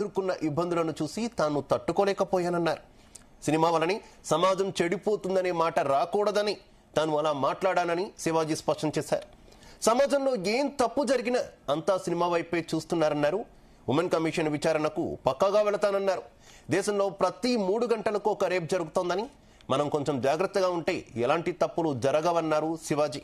ఎదుర్కొన్న ఇబ్బందులను చూసి తాను తట్టుకోలేకపోయానన్నారు. సినిమా వలని సమాజం చెడిపోతుందనే మాట రాకూడదని తాను అలా మాట్లాడానని శివాజీ స్పష్టం చేశారు. సమాజంలో ఏం తప్పు జరిగినా అంతా సినిమా వైపే చూస్తున్నారన్నారు. ఉమెన్ కమిషన్ విచారణకు పక్కాగా వెళతానన్నారు. దేశంలో ప్రతి 3 గంటలకు ఒక రేప్ జరుగుతోందని, మనం కొంచెం జాగ్రత్తగా ఉంటే ఎలాంటి తప్పులు జరగవన్నారు శివాజీ.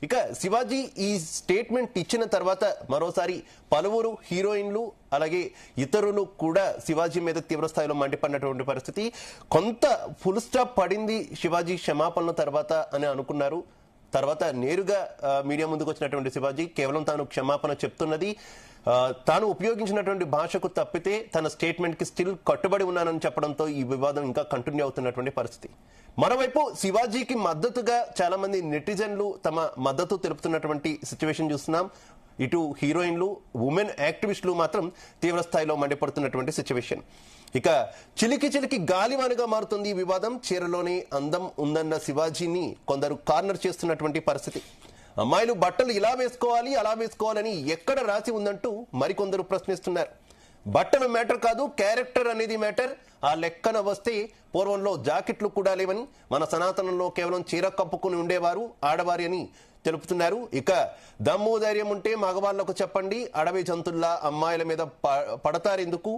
ఇక శివాజీ ఈ స్టేట్మెంట్ ఇచ్చిన తర్వాత మరోసారి పలువురు హీరోయిన్లు అలాగే ఇతరులు కూడా శివాజీ మీద తీవ్రస్థాయిలో మండిపడినటువంటి పరిస్థితి. కొంత ఫుల్ స్టాప్ పడింది శివాజీ క్షమాపణల తర్వాత అని అనుకున్నారు. తర్వాత నేరుగా మీడియా ముందుకు వచ్చినటువంటి శివాజీ కేవలం తాను క్షమాపణ చెప్తున్నది, తాను ఉపయోగించినటువంటి భాషకు తప్పితే తన స్టేట్మెంట్ కి స్టిల్ కట్టుబడి ఉన్నానని చెప్పడంతో ఈ వివాదం ఇంకా కంటిన్యూ అవుతున్నటువంటి పరిస్థితి. మరోవైపు శివాజీకి మద్దతుగా చాలా మంది నెటిజన్లు తమ మద్దతు తెలుపుతున్నటువంటి సిచ్యువేషన్ చూస్తున్నాం. ఇటు హీరోయిన్లు, ఉమెన్ యాక్టివిస్టులు మాత్రం తీవ్ర స్థాయిలో మండిపడుతున్నటువంటి సిచ్యువేషన్. ఇక చిలికి చిలికి గాలివానగా మారుతుంది ఈ వివాదం. చీరలోనే అందం ఉందన్న శివాజీని కొందరు కార్నర్ చేస్తున్నటువంటి పరిస్థితి. అమ్మాయిలు బట్టలు ఇలా వేసుకోవాలి అలా వేసుకోవాలని ఎక్కడ రాసి ఉందంటూ మరికొందరు ప్రశ్నిస్తున్నారు. బట్టలు మ్యాటర్ కాదు, క్యారెక్టర్ అనేది మ్యాటర్. ఆ లెక్కన వస్తే పూర్వంలో జాకెట్లు కూడా లేవని, మన సనాతనంలో కేవలం చీర కప్పుకుని ఉండేవారు ఆడవారి అని తెలుపుతున్నారు. ఇక దమ్ము ధైర్యం ఉంటే మగవాళ్లకు చెప్పండి, అడవి జంతుల్లా అమ్మాయిల మీద పడతారెందుకు,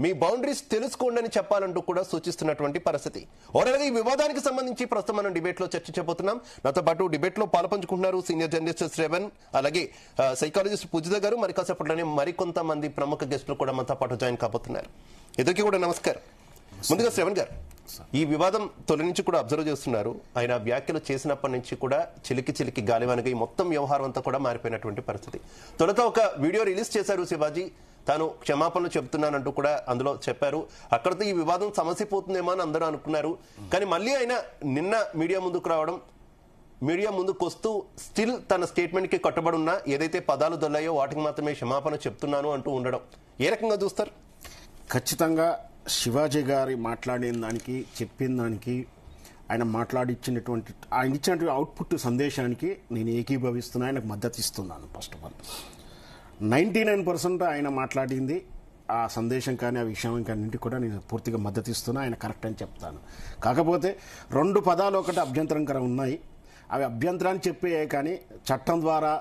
మీ బౌండరీస్ తెలుసుకోండి అని చెప్పాలంటూ కూడా సూచిస్తున్నటువంటి పరిస్థితి. ఓవరాల్గా ఈ వివాదానికి సంబంధించి ప్రస్తుతం మనం డిబేట్ లో చర్చించబోతున్నాం. నాతో పాటు డిబేట్ లో పాల్పంచుకుంటున్నారు సీనియర్ జర్నలిస్ట్ శ్రవణ్, అలాగే సైకాలజిస్ట్ పూజిత గారు. మరి కాసేపట్లోనే మరికొంతమంది ప్రముఖ గెస్టులు కూడా మనతో పాటు జాయిన్ కాబోతున్నారు. ఇద్దరికి కూడా నమస్కారం. ముందుగా శ్రవణ్ గారు, ఈ వివాదం తొలి నుంచి కూడా అబ్జర్వ్ చేస్తున్నారు. ఆయన వ్యాఖ్యలు చేసినప్పటి నుంచి కూడా చిలికి చిలికి గాలివానగా ఈ మొత్తం వ్యవహారం అంతా కూడా మారిపోయినటువంటి పరిస్థితి. తొలుత ఒక వీడియో రిలీజ్ చేశారు శివాజీ, తాను క్షమాపణలు చెప్తున్నానంటూ కూడా అందులో చెప్పారు. అక్కడితో ఈ వివాదం సమసిపోతుందేమో అని అందరూ అనుకున్నారు. కానీ మళ్ళీ ఆయన నిన్న మీడియా ముందుకు రావడం, మీడియా ముందుకు వస్తూ స్టిల్ తన స్టేట్మెంట్ కి కట్టుబడి ఉన్నా, ఏదైతే పదాలు దొల్లాయో వాటికి మాత్రమే క్షమాపణ చెప్తున్నాను అంటూ ఉండడం ఏ రకంగా చూస్తారు? ఖచ్చితంగా శివాజీ గారి మాట్లాడిన దానికి, చెప్పిన దానికి, ఆయన మాట్లాడిచ్చినటువంటి ఆయన ఇచ్చినటువంటి అవుట్పుట్ సందేశానికి నేను ఏకీభవిస్తున్నా, ఆయనకు మద్దతు ఇస్తున్నాను. ఫస్ట్ ఆఫ్ ఆల్ 99% ఆయన మాట్లాడింది, ఆ సందేశం కానీ ఆ విషయం కానీ కూడా నేను పూర్తిగా మద్దతు ఇస్తున్నా, ఆయన కరెక్ట్ అని చెప్తాను. కాకపోతే 2 పదాలు ఒకటి అభ్యంతరంకరం ఉన్నాయి. అవి అభ్యంతరాన్ని చెప్పే కానీ చట్టం ద్వారా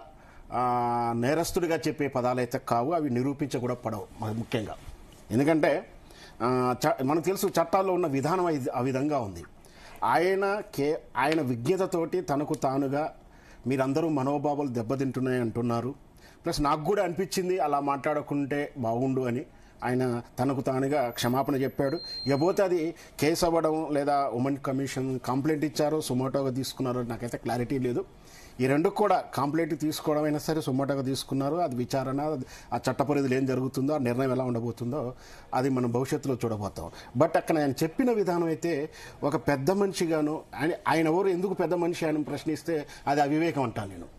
నేరస్తుడిగా చెప్పే పదాలైతే కావు. అవి నిరూపించ కూడా పడవు ముఖ్యంగా. ఎందుకంటే మనకు తెలుసు చట్టాల్లో ఉన్న విధానం ఆ విధంగా ఉంది. ఆయన విజ్ఞతతోటి తనకు తానుగా మీరందరూ మనోభావాలు దెబ్బతింటున్నాయి అంటున్నారు. ప్లస్ నాకు కూడా అనిపించింది అలా మాట్లాడకుంటే బాగుండు అని ఆయన తనకు తానుగా క్షమాపణ చెప్పాడు. ఇకపోతే అది కేసు అవ్వడం లేదా ఉమెన్ కమిషన్ కంప్లైంట్ ఇచ్చారో సుమోటోగా తీసుకున్నారో నాకైతే క్లారిటీ లేదు. ఈ 2 కూడా కంప్లైంట్ తీసుకోవడం అయినా సరే సుమోటోగా తీసుకున్నారు. అది విచారణ, ఆ చట్టపరిధిలో ఏం జరుగుతుందో, ఆ నిర్ణయం ఎలా ఉండబోతుందో అది మనం భవిష్యత్తులో చూడబోతాం. బట్ అక్కడ ఆయన చెప్పిన విధానం అయితే ఒక పెద్ద మనిషిగాను, ఆయన ఎవరు ఎందుకు పెద్ద మనిషి అని ప్రశ్నిస్తే అది అవివేకం అంటాను నేను.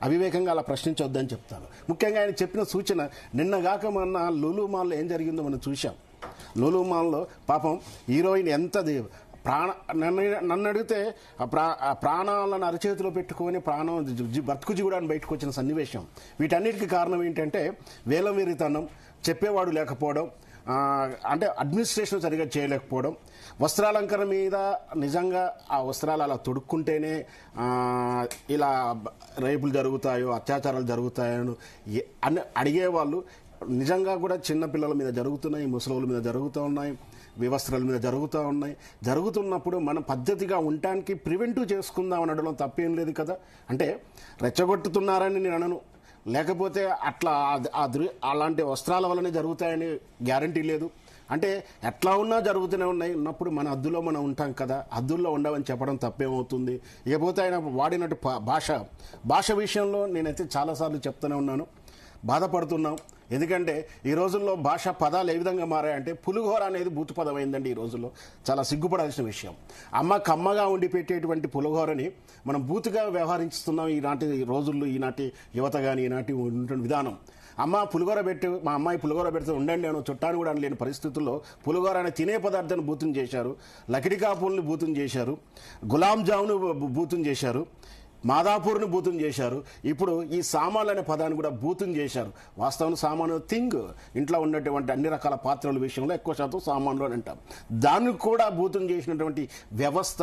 అవివేకంగా అలా ప్రశ్నించొద్దని చెప్తాను. ముఖ్యంగా ఆయన చెప్పిన సూచన నిన్నగాక మొన్న లూలు మాల్లో ఏం జరిగిందో మనం చూసాం. లూలు మాల్లో పాపం హీరోయిన్ ఎంత నన్ను అడిగితే ప్రాణాలను అరచేతిలో పెట్టుకొని బతుకు జీవుడాన్ని బయటకు వచ్చిన సన్నివేశం. వీటన్నిటికీ కారణం ఏంటంటే వేలమీరితనం, చెప్పేవాడు లేకపోవడం, అంటే అడ్మినిస్ట్రేషన్ సరిగా చేయలేకపోవడం, వస్త్రాలంకరణ మీద నిజంగా ఆ వస్త్రాలు అలా తొడుక్కుంటేనే ఇలా రేపులు జరుగుతాయో, అత్యాచారాలు జరుగుతాయో అని అడిగేవాళ్ళు. నిజంగా కూడా చిన్నపిల్లల మీద జరుగుతున్నాయి, ముసలోళ్ళ మీద జరుగుతూ ఉన్నాయి, వ్యవస్థల మీద జరుగుతూ ఉన్నాయి. జరుగుతున్నప్పుడు మనం పద్ధతిగా ఉండటానికి ప్రివెంటివ్ చేసుకుందాం అనడంలో తప్పేం లేదు కదా. అంటే రెచ్చగొట్టుతున్నారని నేను అనను, లేకపోతే అట్లా అలాంటి వస్త్రాల వల్లనే జరుగుతాయని గ్యారంటీ లేదు. అంటే ఎట్లా ఉన్నా జరుగుతూనే ఉన్నప్పుడు మన హద్దులో మనం ఉంటాం కదా, హద్దుల్లో ఉండవని చెప్పడం తప్పేమవుతుంది. ఇకపోతే ఆయన వాడినట్టు భాష విషయంలో నేనైతే చాలాసార్లు చెప్తూనే ఉన్నాను, బాధపడుతున్నాం. ఎందుకంటే ఈ రోజుల్లో భాష పదాలు ఏ విధంగా మారాయంటే పులిహోర అనేది బూతు పదం అయిందండి. ఈ రోజుల్లో చాలా సిగ్గుపడాల్సిన విషయం. అమ్మగా ఉండి పెట్టేటువంటి పులిహోరని మనం బూతుగా వ్యవహరిస్తున్నాం ఈనాటి రోజుల్లో. ఈనాటి యువత కానీ ఈనాటి విధానం, అమ్మ పులిహోర పెట్టి మా అమ్మాయి పులిహోర పెడితే ఉండండి అని చుట్టాన్ని కూడా లేని పరిస్థితుల్లో పులిహోర అనే తినే పదార్థాన్ని బూతుని చేశారు, లకిడికాపుల్ని బూతుని చేశారు, గులాం జామును బూతుని చేశారు. మాదాపూర్ని బూతుని చేశారు. ఇప్పుడు ఈ సామాన్లు అనే పదాన్ని కూడా బూతుని చేశారు. వాస్తవానికి సామాను థింగ్, ఇంట్లో ఉన్నటువంటి అన్ని రకాల పాత్రల విషయంలో ఎక్కువ శాతం సామాన్లు అని అంటాం. దాన్ని కూడా బూతుని చేసినటువంటి వ్యవస్థ,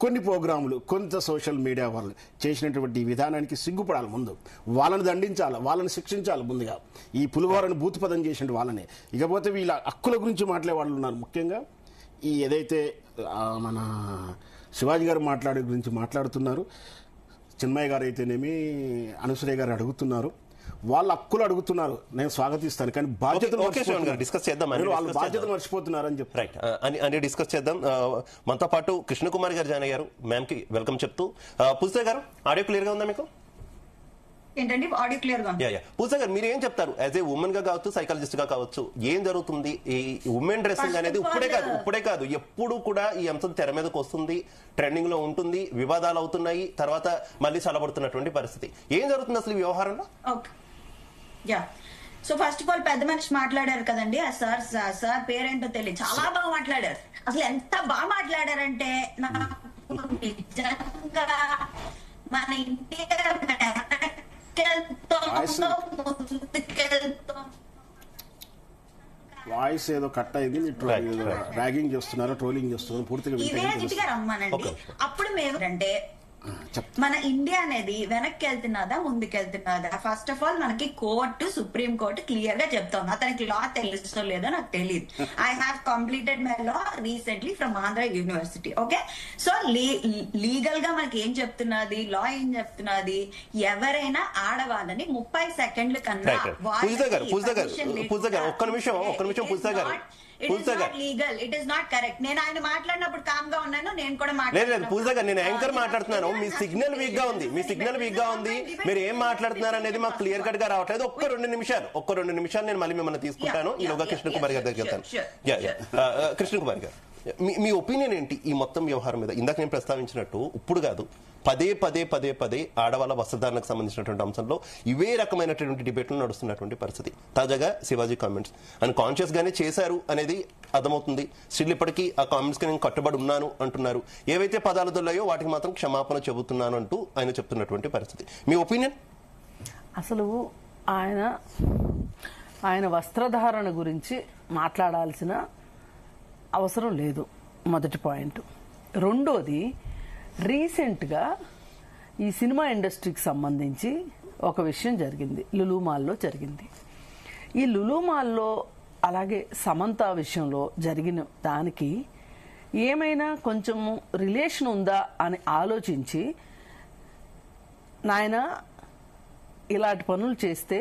కొన్ని ప్రోగ్రాములు, కొంత సోషల్ మీడియా వాళ్ళు చేసినటువంటి విధానానికి సిగ్గుపడాలి. ముందు వాళ్ళని దండించాలి, వాళ్ళని శిక్షించాలి. ముందుగా ఈ పులిహోరను బూతు పదం చేసిన వాళ్ళని. ఇకపోతే వీళ్ళ హక్కుల గురించి మాట్లాడే వాళ్ళు ఉన్నారు. ముఖ్యంగా ఈ ఏదైతే మన శివాజీ గారు గురించి మాట్లాడుతున్నారు, చిన్మయ్య గారు అయితేనేమి, అనసూయ గారు అడుగుతున్నారు, వాళ్ళ హక్కులు అడుగుతున్నారు. నేను స్వాగతిస్తాను, కానీ బాధ్యతలు డిస్కస్ చేద్దాం, వాళ్ళ బాధ్యతలు మర్చిపోతున్నారని చెప్పి రైట్ అని డిస్కస్ చేద్దాం. మనతో పాటు కృష్ణకుమారి గారు జాయిన్ అయ్యారు. మ్యామ్ కి వెల్కమ్ చెప్తూ, పూజ గారు ఆడియో క్లియర్ గా ఉందా మీకు? ఏంటండి ఆడియో క్లియర్ గా? పూజ గారు మీరు ఏం చెప్తారు? యాజ్ ఏ ఉమెన్ గా కావచ్చు, సైకాలజిస్ట్ గా కావచ్చు, ఏం జరుగుతుంది? ఈ ఉమెన్ డ్రెస్సింగ్ అనేది ఇప్పుడే కాదు ఎప్పుడు కూడా ఈ అంశం తెర మీదకి వస్తుంది, ట్రెండింగ్ లో ఉంటుంది, వివాదాలు అవుతున్నాయి, తర్వాత మళ్ళీ చల్లబడుతున్నటువంటి పరిస్థితి. ఏం జరుగుతుంది అసలు ఈ వ్యవహారంలో? సో ఫస్ట్ ఆఫ్ ఆల్ పెద్ద మనిషి మాట్లాడారు కదండి, ఆ సార్ పేరేంటో తెలియదు, చాలా బాగా మాట్లాడారు. అసలు ఎంత బాగా మాట్లాడారంటే నాకు నిజంగా మన ఇండియా వాయిస్ ఏదో కట్ అయింది, ర్యాగింగ్ చేస్తున్నారు, ట్రోలింగ్ చేస్తున్నారు, పూర్తిగా రమ్మనండి. అప్పుడు మేము అంటే మన ఇండియా అనేది వెనక్కి వెళ్తున్నదా ముందుకెళ్తున్నదా? ఫస్ట్ ఆఫ్ ఆల్ మనకి కోర్టు, సుప్రీం కోర్టు క్లియర్ గా చెప్తాం. అతనికి లా తెలుసో లేదో నాకు తెలియదు. I have completed my law recently from Andhra university. Okay, so legal గా మనకి ఏం చెప్తున్నది, లా ఏం చెప్తున్నది, ఎవరైనా ఆడవాళ్ళని 30 సెకండ్ల కన్నా legal, it is not correct. నేను ఆయన మాట్లాడినప్పుడు కామ్ గా ఉన్నాను, నేను కూడా మాట్లాడలేదు. పూజ గారు, నేను యాంకర్ మాట్లాడుతున్నాను, మీ సిగ్నల్ వీక్ గా ఉంది, మీరు ఏం మాట్లాడుతున్నారు అనేది మాకు క్లియర్ కట్ గా రావట్లేదు. ఒక్క రెండు నిమిషాలు నేను మళ్ళీ మిమ్మల్ని తీసుకుంటాను. ఈలోగా కృష్ణకుమారి గారి దగ్గరికి వెళ్తాను. కృష్ణకుమారి గారు, మీ ఒపీనియన్ ఏంటి ఈ మొత్తం వ్యవహారం మీద? ఇందాక నేను ప్రస్తావించినట్టు ఇప్పుడు కాదు, పదే ఆడవాళ్ళ వస్త్రధారణకు సంబంధించినటువంటి అంశంలో ఇవే రకమైనటువంటి డిబేట్లు నడుస్తున్నటువంటి పరిస్థితి. తాజాగా శివాజీ కామెంట్స్ ఆయన కాన్షియస్ గానే చేశారు అనేది అర్థమవుతుంది. స్టిల్ ఇప్పటికీ ఆ కామెంట్స్ కి నేను కట్టుబడి ఉన్నాను అంటున్నారు. ఏవైతే పదాలు దొల్లాయో వాటికి మాత్రం క్షమాపణ చెబుతున్నాను అంటూ ఆయన చెప్తున్నటువంటి పరిస్థితి. మీ ఒపీనియన్? అసలు ఆయన వస్త్రధారణ గురించి మాట్లాడాల్సిన అవసరం లేదు, మొదటి పాయింట్. రెండోది, రీసెంట్గా ఈ సినిమా ఇండస్ట్రీకి సంబంధించి ఒక విషయం జరిగింది, లులు మాల్లో జరిగింది. ఈ లులు మాల్లో అలాగే సమంత విషయంలో జరిగిన దానికి ఏమైనా కొంచెము రిలేషన్ ఉందా అని ఆలోచించి, నాయన ఇలాంటి పనులు చేస్తే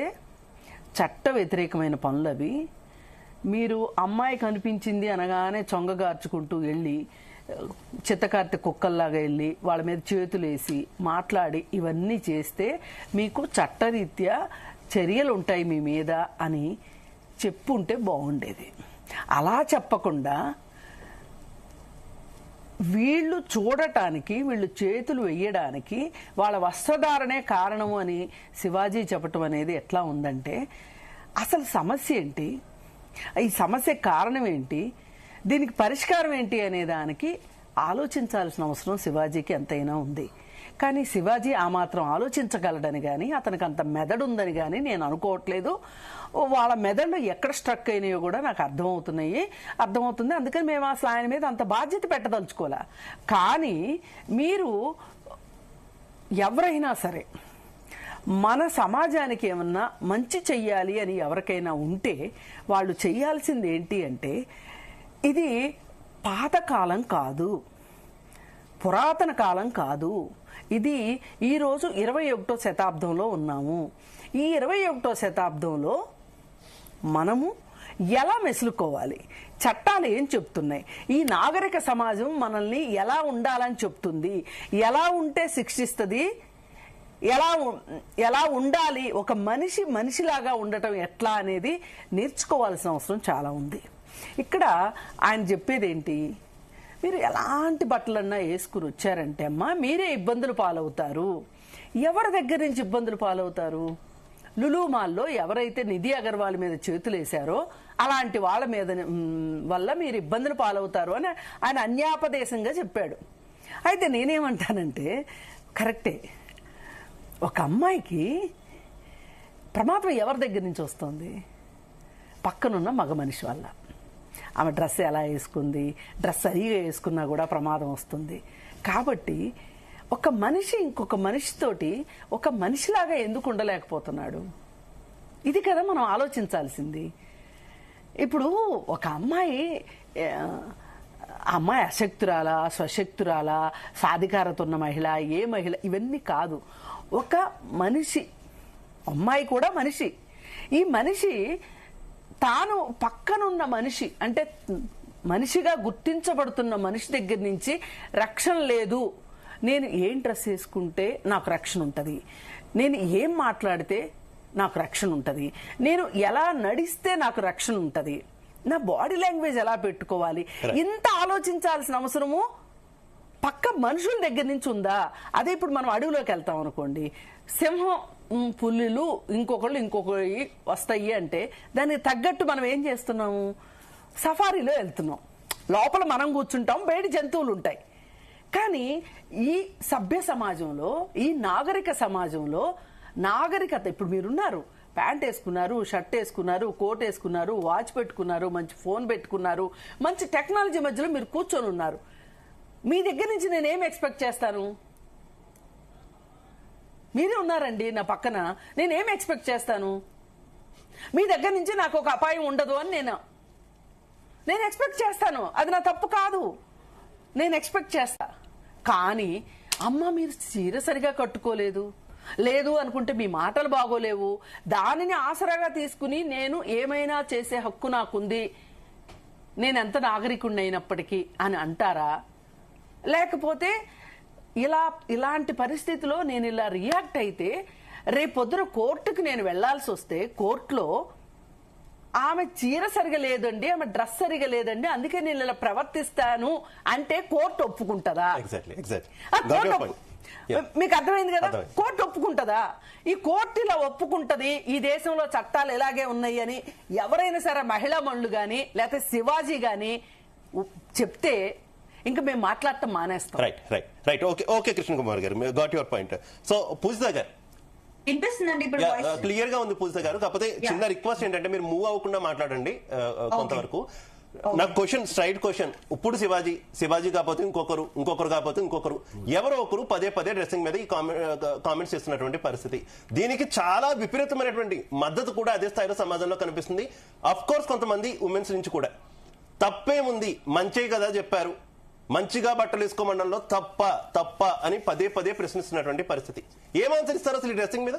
చట్ట వ్యతిరేకమైన పనులు అవి, మీరు అమ్మాయి కనిపించింది అనగానే చొంగగార్చుకుంటూ వెళ్ళి చిత్తకార్తె కుక్కల్లాగా వెళ్ళి వాళ్ళ మీద చేతులు వేసి మాట్లాడి ఇవన్నీ చేస్తే మీకు చట్టరీత్యా చర్యలు ఉంటాయి మీ మీద అని చెప్పుంటే బాగుండేది. అలా చెప్పకుండా వీళ్ళు చూడటానికి, వీళ్ళు చేతులు వేయడానికి వాళ్ళ వస్త్రధారణే కారణము అని శివాజీ చెప్పటం అనేది ఎట్లా ఉందంటే, అసలు సమస్య ఏంటి, ఈ సమస్య కారణం ఏంటి, దీనికి పరిష్కారం ఏంటి అనే దానికి ఆలోచించాల్సిన అవసరం శివాజీకి ఎంతైనా ఉంది. కానీ శివాజీ ఆ మాత్రం ఆలోచించగలడని కానీ, అతనికి అంత మెదడు ఉందని కానీ నేను అనుకోవట్లేదు. వాళ్ళ మెదడులో ఎక్కడ స్ట్రక్ అయినాయో కూడా నాకు అర్థమవుతుంది. అందుకని మేము అసలు ఆయన మీద అంత బాధ్యత పెట్టదలుచుకోలే. కానీ మీరు ఎవరైనా సరే మన సమాజానికి ఏమన్నా మంచి చెయ్యాలి అని ఎవరికైనా ఉంటే వాళ్ళు చెయ్యాల్సింది ఏంటి అంటే, ఇది పాతకాలం కాదు, పురాతన కాలం కాదు, ఇది ఈరోజు 21వ శతాబ్దంలో ఉన్నాము. ఈ 21వ శతాబ్దంలో మనము ఎలా మెసులుకోవాలి, చట్టాలు ఏం చెప్తున్నాయి, ఈ నాగరిక సమాజం మనల్ని ఎలా ఉండాలని చెప్తుంది, ఎలా ఉంటే శిక్షిస్తుంది, ఎలా ఉండాలి, ఒక మనిషిలాగా ఉండటం ఎట్లా అనేది నేర్చుకోవాల్సిన అవసరం చాలా ఉంది. ఇక్కడ ఆయన చెప్పేది ఏంటి, మీరు ఎలాంటి బట్టలన్నా వేసుకుని వచ్చారంటే అమ్మా మీరే ఇబ్బందులు పాలవుతారు. ఎవరి దగ్గర నుంచి ఇబ్బందులు పాలవుతారు? లులు మాల్లో ఎవరైతే నిధి అగర్వాల్ మీద చేతులు వేశారో అలాంటి వాళ్ళ మీద వల్ల మీరు ఇబ్బందులు పాలవుతారు అని ఆయన అన్యాపదేశంగా చెప్పాడు. అయితే నేనేమంటానంటే, కరెక్టే. ఒక అమ్మాయికి ప్రమాదం ఎవరి దగ్గర నుంచి వస్తుంది? పక్కనున్న మగ మనిషి వల్ల. ఆమె డ్రెస్ ఎలా వేసుకుంది, డ్రెస్ సరిగా వేసుకున్నా కూడా ప్రమాదం వస్తుంది. కాబట్టి ఒక మనిషి ఇంకొక మనిషితోటి ఒక మనిషిలాగా ఎందుకు ఉండలేకపోతున్నాడు? ఇది కదా మనం ఆలోచించాల్సింది. ఇప్పుడు ఒక అమ్మాయి అశక్తురాలా, స్వశక్తురాలా, సాధికారత ఉన్న మహిళ, ఏ మహిళ, ఇవన్నీ కాదు. ఒక మనిషి, అమ్మాయి కూడా మనిషి. ఈ మనిషి తాను పక్కనున్న మనిషి అంటే మనిషిగా గుర్తించబడుతున్న మనిషి దగ్గర నుంచి రక్షణ లేదు. నేను ఏం డ్రెస్ వేసుకుంటే నాకు రక్షణ ఉంటుంది, నేను ఏం మాట్లాడితే నాకు రక్షణ ఉంటుంది, నేను ఎలా నడిస్తే నాకు రక్షణ ఉంటుంది, నా బాడీ లాంగ్వేజ్ ఎలా పెట్టుకోవాలి, ఇంత ఆలోచించాల్సిన అవసరము పక్క మనుషుల దగ్గర నుంచి ఉందా? అదే ఇప్పుడు మనం అడవిలోకి వెళ్తాం అనుకోండి, సింహం, పులులు, ఇంకొకళ్ళు వస్తాయి అంటే దానికి తగ్గట్టు మనం ఏం చేస్తున్నాము? సఫారీలో వెళ్తున్నాం. లోపల మనం కూర్చుంటాం, బయట జంతువులు ఉంటాయి. కానీ ఈ సభ్య సమాజంలో, ఈ నాగరిక సమాజంలో, నాగరికత, ఇప్పుడు మీరున్నారు, ప్యాంట్ వేసుకున్నారు, షర్ట్ వేసుకున్నారు, కోట్ వేసుకున్నారు, వాచ్ పెట్టుకున్నారు, మంచి ఫోన్ పెట్టుకున్నారు, మంచి టెక్నాలజీ మధ్యలో మీరు కూర్చొని ఉన్నారు. మీ దగ్గర నుంచి నేనేం ఎక్స్పెక్ట్ చేస్తాను? మీరే ఉన్నారండి నా పక్కన, నేనేం ఎక్స్పెక్ట్ చేస్తాను? మీ దగ్గర నుంచి నాకు ఒక అపాయం ఉండదు అని నేను ఎక్స్పెక్ట్ చేస్తాను. అది నా తప్పు కాదు, నేను ఎక్స్పెక్ట్ చేస్తా. కానీ అమ్మ మీరు చీర సరిగా కట్టుకోలేదు, లేదు అనుకుంటే మీ మాటలు బాగోలేవు, దానిని ఆసరాగా తీసుకుని నేను ఏమైనా చేసే హక్కు నాకుంది, నేనెంత నాగరికుడిని అయినప్పటికీ అని అంటారా? లేకపోతే ఇలాంటి పరిస్థితిలో నేను ఇలా రియాక్ట్ అయితే రేపొద్దున కోర్టుకు నేను వెళ్లాల్సి వస్తే కోర్టులో ఆమె చీర సరిగా లేదండి, ఆమె డ్రెస్ సరిగా లేదండి, అందుకే నేను ఇలా ప్రవర్తిస్తాను అంటే కోర్టు ఒప్పుకుంటుందా? మీకు అర్థమైంది కదా? కోర్టు ఒప్పుకుంటుందా? ఈ కోర్టు ఇలా ఒప్పుకుంటది, ఈ దేశంలో చట్టాలు ఎలాగే ఉన్నాయి అని ఎవరైనా సరే మహిళా మనులు గాని లేకపోతే శివాజీ గాని చెప్తే ఇంకా మేము మాట్లాడటం మానేస్తాం. రైట్. ఓకే కృష్ణ కుమార్ గారు, గాట్ యువర్ పాయింట్. సో పూజిత గారు క్లియర్ గా ఉంది పూజిత గారు. కాకపోతే చిన్న రిక్వెస్ట్ ఏంటంటే మీరు మూవ్ అవ్వకుండా మాట్లాడండి కొంతవరకు. నాకు క్వశ్చన్, స్ట్రైట్ క్వశ్చన్. ఇప్పుడు శివాజీ కాకపోతే ఇంకొకరు కాకపోతే ఇంకొకరు, ఎవరో ఒకరు పదే డ్రెస్సింగ్ మీద ఈ కామెంట్స్ చేస్తున్నటువంటి పరిస్థితి. దీనికి చాలా విపరీతమైనటువంటి మద్దతు కూడా అదే స్థాయిలో సమాజంలో కనిపిస్తుంది. అఫ్ కోర్స్ కొంతమంది ఉమెన్స్ నుంచి కూడా తప్పేముంది, మంచే కదా చెప్పారు, మంచిగా బట్టలు వేసుకోమండంలో తప్ప అని పదే ప్రశ్నిస్తున్నటువంటి పరిస్థితి. ఏం ఆన్సర్ ఇస్తారు అసలు ఈ డ్రెస్సింగ్ మీద?